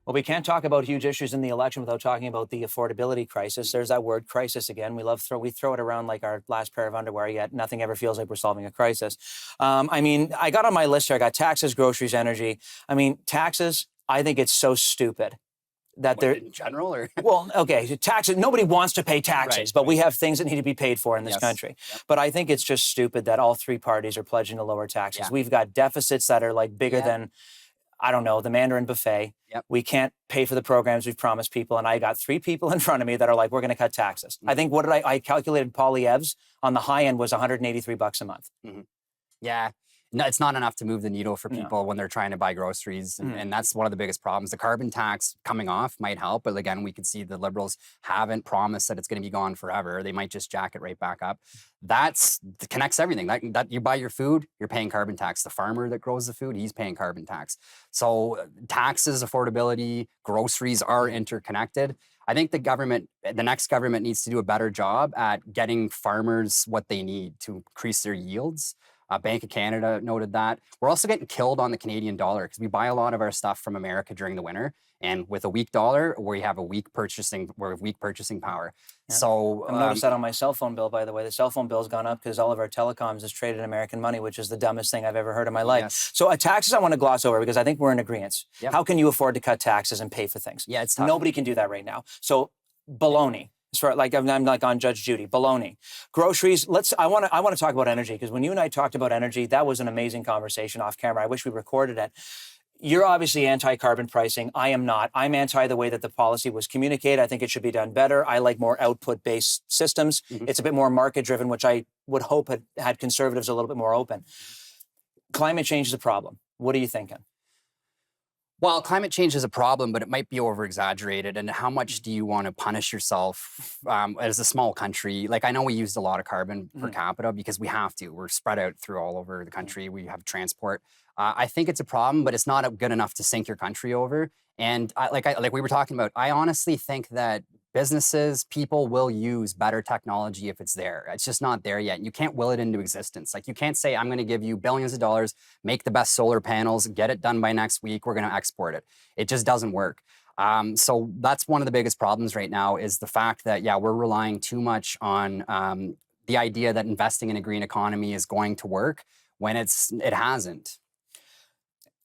Well, we can't talk about huge issues in the election without talking about the affordability crisis. There's that word crisis again. We throw it around like our last pair of underwear, yet nothing ever feels like we're solving a crisis. I mean, I got on my list here, I got taxes, groceries, energy. I mean, taxes, I think it's so stupid that What, they're, in general, or? well, okay, so taxes, nobody wants to pay taxes, Right, but right. we have things that need to be paid for in this Yes. country. Yep. But I think it's just stupid that all three parties are pledging to lower taxes. Yeah. We've got deficits that are like bigger Yeah. than, I don't know, the Mandarin buffet. Yep. We can't pay for the programs we've promised people. And I got three people in front of me that are like, we're going to cut taxes. I think what did I calculated Polyev's on the high end was $183 a month. Yeah. No, it's not enough to move the needle for No. people when they're trying to buy groceries. And, Mhm. and that's one of the biggest problems. The carbon tax coming off might help. But again, we can see the Liberals haven't promised that it's going to be gone forever. They might just jack it right back up. That connects everything. That you buy your food, you're paying carbon tax. The farmer that grows the food, he's paying carbon tax. So taxes, affordability, groceries are interconnected. I think the next government needs to do a better job at getting farmers what they need to increase their yields. Bank of Canada noted that. We're also getting killed on the Canadian dollar because we buy a lot of our stuff from America during the winter. And with a weak dollar, we have weak purchasing power. Yeah. So I've noticed that on my cell phone bill, by the way. The cell phone bill's gone up because all of our telecoms is traded in American money, which is the dumbest thing I've ever heard in my life. Yes. So taxes I want to gloss over because I think we're in agreement. Yep. How can you afford to cut taxes and pay for things? Yeah, it's tough. Nobody can do that right now. So baloney. Like I'm like on Judge Judy, baloney. Groceries. I want to talk about energy because when you and I talked about energy, that was an amazing conversation off camera. I wish we recorded it. You're obviously anti-carbon pricing. I am not. I'm anti the way that the policy was communicated. I think it should be done better. I like more output-based systems. It's a bit more market-driven, which I would hope had conservatives a little bit more open. Climate change is a problem. What are you thinking? Well, climate change is a problem, but it might be over-exaggerated. And how much do you want to punish yourself as a small country? Like, I know we used a lot of carbon per capita because we have to. We're spread out through all over the country. We have transport. I think it's a problem, but it's not good enough to sink your country over. And like we were talking about, I honestly think that businesses, people will use better technology if it's there. It's just not there yet. You can't will it into existence. Like you can't say, I'm going to give you billions of dollars, make the best solar panels, get it done by next week. We're going to export it. It just doesn't work. So that's one of the biggest problems right now is the fact that, yeah, we're relying too much on the idea that investing in a green economy is going to work when it hasn't.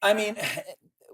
I mean,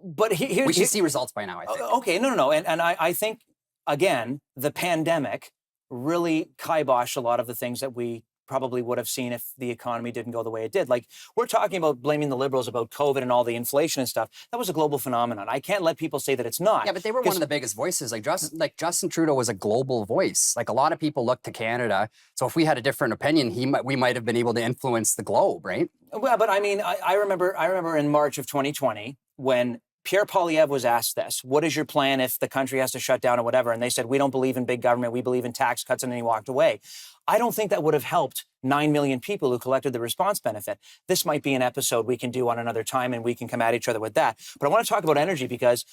but we should see results by now, I think. Okay, no. And I think, again, the pandemic really kiboshed a lot of the things that we probably would have seen if the economy didn't go the way it did. Like, we're talking about blaming the Liberals about COVID and all the inflation and stuff. That was a global phenomenon. I can't let people say that it's not. Yeah, but they were one of the biggest voices. Like Justin Trudeau was a global voice. Like a lot of people look to Canada. So if we had a different opinion, we might have been able to influence the globe, right? Well, but I mean, I remember in March of 2020 when Pierre Poilievre was asked this, what is your plan if the country has to shut down or whatever? And they said, we don't believe in big government. We believe in tax cuts. And then he walked away. I don't think that would have helped 9 million people who collected the response benefit. This might be an episode we can do on another time and we can come at each other with that. But I want to talk about energy because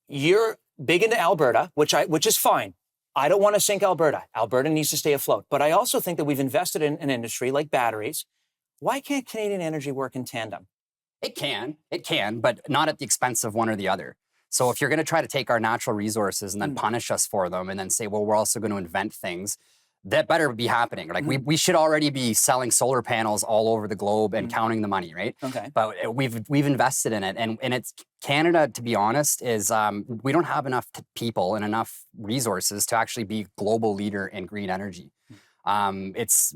you're big into Alberta, which is fine. I don't want to sink Alberta. Alberta needs to stay afloat. But I also think that we've invested in an industry like batteries. Why can't Canadian energy work in tandem? It can, but not at the expense of one or the other. So if you're going to try to take our natural resources and then punish us for them and then say, well, we're also going to invent things, that better be happening. Like we should already be selling solar panels all over the globe and counting the money, right? Okay. But we've invested in it. And it's Canada, to be honest, is we don't have enough people and enough resources to actually be global leader in green energy. It's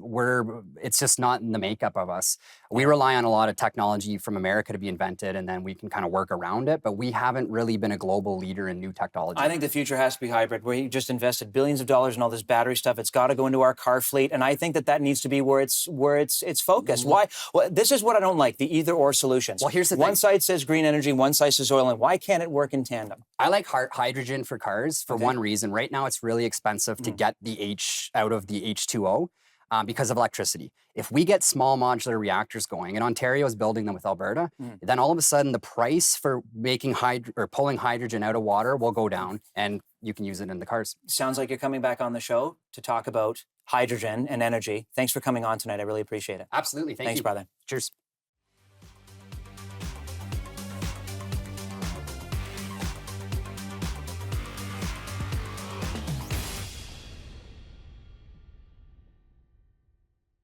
just not in the makeup of us. We rely on a lot of technology from America to be invented, and then we can kind of work around it. But we haven't really been a global leader in new technology. I think the future has to be hybrid. We just invested billions of dollars in all this battery stuff. It's got to go into our car fleet, and I think that needs to be where it's focused. Why? Well, this is what I don't like: the either-or solutions. Well, here's the thing. One side says green energy, one side says oil, and why can't it work in tandem? I like hydrogen for cars for one reason. Right now, it's really expensive to get the H out of the H2O. Because of electricity. If we get small modular reactors going, and Ontario is building them with Alberta, then all of a sudden the price for making pulling hydrogen out of water will go down, and you can use it in the cars. Sounds like you're coming back on the show to talk about hydrogen and energy. Thanks for coming on tonight. I really appreciate it. Absolutely. Thanks, brother. Cheers.